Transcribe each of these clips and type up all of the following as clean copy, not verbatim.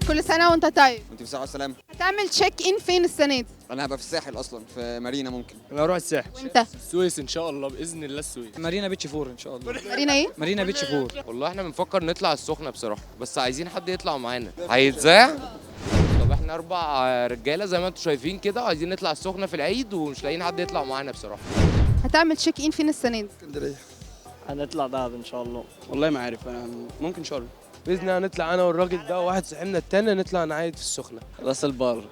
كل سنه وانت طيب. انت بصحة والسلامة. هتعمل تشيك ان فين السنه دي؟ انا هبقى في الساحل اصلا في مارينا ممكن. انا هروح الساحل. وانت؟ السويس ان شاء الله باذن الله السويس. مارينا بيتش فور ان شاء الله. مارينا ايه؟ مارينا بيتش فور. والله احنا بنفكر نطلع السخنة بصراحة، بس عايزين حد يطلع معانا. هيتذاع؟ طب احنا 4 رجالة زي ما انتم شايفين كده، وعايزين نطلع السخنة في العيد ومش لاقيين حد يطلع معانا بصراحة. هتعمل تشيك ان فين السنه دي؟ اسكندريه. هنطلع دهب ان شاء الله. والله ما عارف انا، ممكن شرم. باذن الله نطلع انا والراجل ده وواحد صاحبنا التاني، نطلع نعيد في السخنة. راس البر.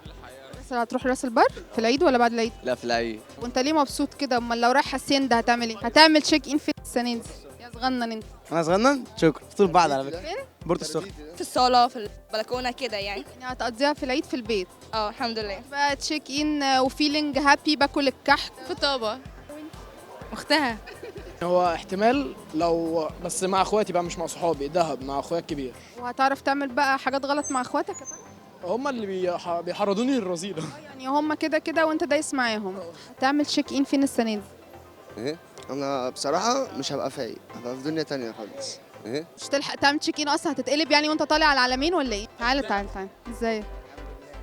بس هتروح راس البر في العيد ولا بعد العيد؟ لا في العيد. وانت ليه مبسوط كده؟ امال لو رايح حسين ده هتعمل ايه؟ هتعمل تشيك ان فين السنه دي؟ يا صغنن انت. انا صغنن؟ شكرا. طول بعض على فكره. فين؟ بورتو السخنه. في الصالة في البلكونة كده يعني. يعني هتقضيها في العيد في البيت. الحمد لله. بقى تشيك ان وفيلينج هابي، باكل الكحك في طابة. اختها. هو احتمال لو بس مع اخواتي بقى مش مع صحابي، دهب مع اخويا الكبير. وهتعرف تعمل بقى حاجات غلط مع اخواتك يا فندم؟ هم اللي بيحرضوني للرذيله. يعني هم كده كده وانت دايس معاهم. هتعمل تشيك ان فين السنه دي؟ ايه انا بصراحه مش هبقى فايق، هبقى في دنيا تانية خالص. ايه مش تلحق تعمل تشيك ان اصلا، هتتقلب يعني وانت طالع على العلمين ولا ايه؟ تعالى تعالى تعالى. ازيك؟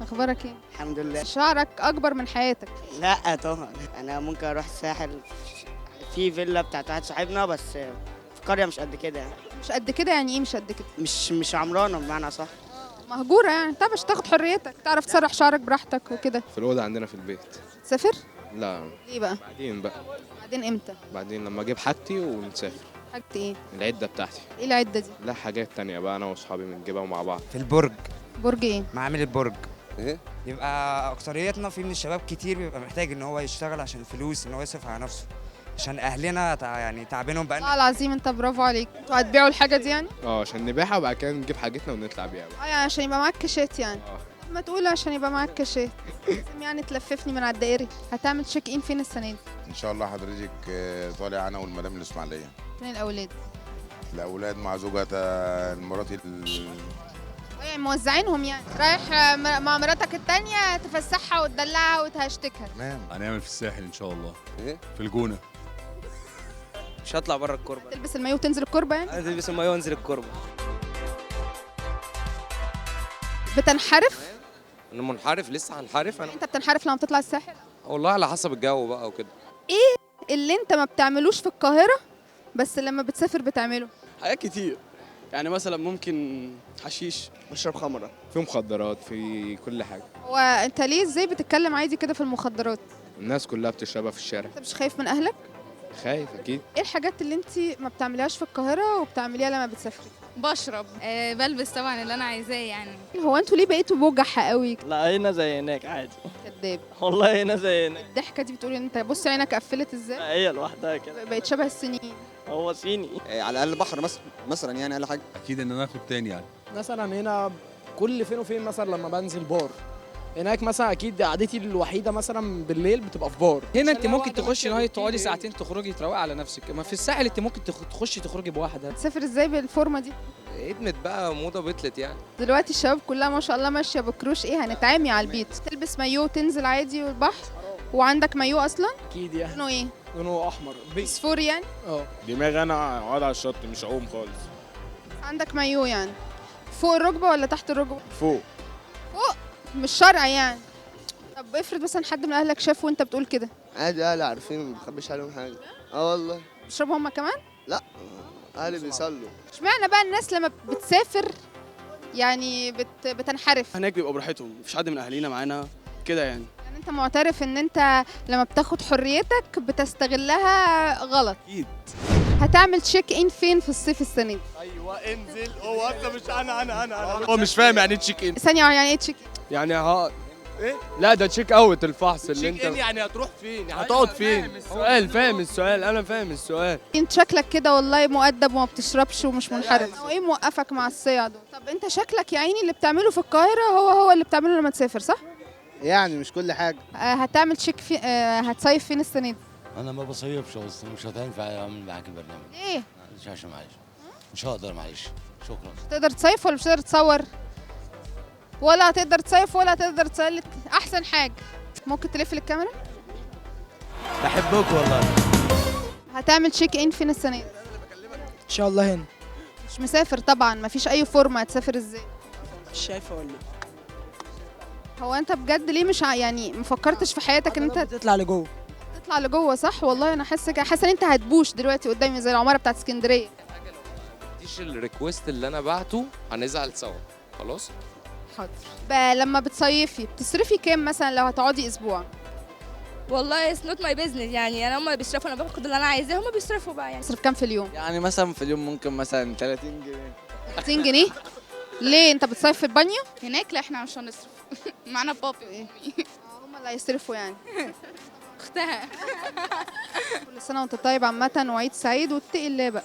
اخبارك ايه؟ الحمد لله. شعرك اكبر من حياتك. لا طبعا انا ممكن اروح الساحل في فيلا بتاعت واحد صاحبنا، بس في قريه مش قد كده يعني. مش قد كده يعني ايه مش قد كده؟ مش عمرانه بمعنى صح. مهجوره يعني. طب عشان تاخد حريتك، تعرف تسرح شعرك براحتك وكده. في الأوضة عندنا في البيت. تسافر؟ لا ليه بقى؟ بعدين بقى. بعدين امتى؟ بعدين لما اجيب حاجتي ونسافر. حاجة ايه؟ العدة بتاعتي. ايه العده دي؟ لا حاجات تانية بقى انا واصحابي بنجيبها مع بعض. في البرج، برج ايه؟ معامل البرج. ايه بيبقى اكتريتنا في من الشباب كتير بيبقى محتاج ان هو يشتغل عشان فلوس، ان هو يصرف على نفسه، عشان اهلنا يعني تعبينهم بقى. والله العظيم انت برافو عليك. انتوا هتبيعوا الحاجه دي يعني؟ عشان نبيعها وبعد كده نجيب حاجتنا ونطلع بيها بقى. يعني عشان يبقى معاك كاشات يعني. اه. طب ما تقول عشان يبقى معاك كاشات. لازم يعني تلففني من على الدائري. هتعمل تشيك ان فين السنه دي؟ ان شاء الله حضرتك طالع انا والمدام الاسماعيليه. فين الاولاد؟ الاولاد مع زوجة مراتي يعني موزعينهم يعني. رايح مع مراتك التانية تفسحها وتدلعها وتهشتكها. تمام. هنعمل في الساحل ان شاء الله. ايه في الجونه. مش هطلع بره الكوربه. تلبس المايو وتنزل الكوربه يعني؟ انا تلبس المايو وانزل الكوربه. بتنحرف؟ انا منحرف لسه هنحرف انا. انت بتنحرف لما بتطلع الساحل؟ والله على حسب الجو بقى وكده. اللي انت ما بتعملوش في القاهرة بس لما بتسافر بتعمله. حاجات كتير يعني، مثلا ممكن حشيش، بشرب خمره. في مخدرات، في كل حاجة. هو انت ليه ازاي بتتكلم عادي كده في المخدرات؟ الناس كلها بتشربها في الشارع. انت مش خايف من اهلك؟ خايف اكيد. ايه الحاجات اللي انت ما بتعمليهاش في القاهرة وبتعمليها لما بتسافري؟ بشرب. بلبس طبعا اللي انا عايزاه يعني. هو انتوا ليه بقيتوا بوجع قوي؟ لا هنا زي هناك عادي. كداب. والله هنا زي هناك. الضحكة دي بتقولي انت بص عينك قفلت ازاي؟ هي لوحدها كده. بقيت شبه السنين. هو صيني. إيه على الاقل بحر مثلا يعني اقل حاجه. اكيد ان انا اخد تاني يعني. مثلا هنا كل فين وفين مثلا لما بنزل بار، هناك مثلا اكيد قعدتي الوحيده مثلا بالليل بتبقى في بار. هنا انت ممكن تخشي نايت تقعدي ساعتين تخرجي تروقي على نفسك، اما في الساحل انت ممكن تخشي تخرجي بواحده. تسافر ازاي بالفورمة دي؟ ادمت بقى موضة بطلت يعني. دلوقتي الشباب كلها ما شاء الله ماشية بكروش. ايه هنتعامي على البيت؟ تلبس مايو وتنزل عادي والبحر. وعندك مايو اصلا؟ اكيد يعني. لونه ايه؟ لونه احمر بيس. فور يعني؟ دماغي انا اقعد على الشط مش اعوم خالص. عندك مايو يعني فوق الركبة ولا تحت الركبة؟ فوق. فوق مش شرعي يعني. طب افرض مثلا حد من اهلك شاف وانت بتقول كده. عادي، اهلي عارفين، ما بخبيش عليهم حاجه. والله. بيشربوا هما كمان؟ لا اهلي بيصلوا. اشمعنى بقى الناس لما بتسافر يعني بتنحرف؟ هناك بيبقوا براحتهم، مفيش حد من اهالينا معانا كده يعني. يعني انت معترف ان انت لما بتاخد حريتك بتستغلها غلط؟ اكيد. هتعمل تشيك ان فين في الصيف السنة دي؟ ايوه انزل. هو اصلا مش انا هو مش فاهم يعني ايه تشيك ان. ثانية يعني ايه تشيك ان؟ يعني ايه؟ لا ده تشيك اوت الفحص اللي تشيك انت ان يعني هتروح فين؟ هتقعد فين؟ فاهم السؤال انا فاهم السؤال. انت شكلك كده والله مؤدب وما بتشربش ومش منحرف. هو ايه موقفك مع الصيع دول؟ طب انت شكلك يا عيني اللي بتعمله في القاهرة هو اللي بتعمله لما تسافر صح؟ يعني مش كل حاجه. هتعمل تشيك في هتصيف فين السنة دي؟ انا ما بصيفش اصلا، مش هتنفع اعمل معاك البرنامج. ليه؟ عشان معلش مش هقدر، معلش. شكرا. تقدر تصيف ولا مش هتقدر تصور؟ ولا هتقدر تصيف ولا هتقدر تصلي. احسن حاجة ممكن تلف الكاميرا؟ بحبك والله. هتعمل تشيك ان فين السنة دي؟ ان شاء الله هنا. مش مسافر طبعا، مفيش اي فورمة. هتسافر ازاي؟ مش شايفه ولا هو انت بجد ليه مش يعني ما فكرتش في حياتك ان انت تطلع لجوه؟ تطلع لجوه؟ صح والله انا حاسه ان انت هتبوش دلوقتي قدامي زي العماره بتاعت اسكندريه. مديش الريكوست اللي انا بعته هنزعل سوا خلاص. حاضر. لما بتصيفي بتصرفي كام مثلا لو هتقعدي اسبوع؟ والله اتس نوت ماي بزنس يعني، انا هم بيصرفوا انا باخد اللي انا عايزاه، هم بيصرفوا بقى يعني. تصرف كام في اليوم؟ يعني مثلا في اليوم ممكن مثلا 30 جنيه. 30 جنيه؟ ليه انت بتصيف في البانيو؟ هناك لا احنا مش هنصرف معانا بابي وامي. هم اللي هيصرفوا يعني. اختها. كل سنه وانت طيب عامه وعيد سعيد واتقي الله بقى.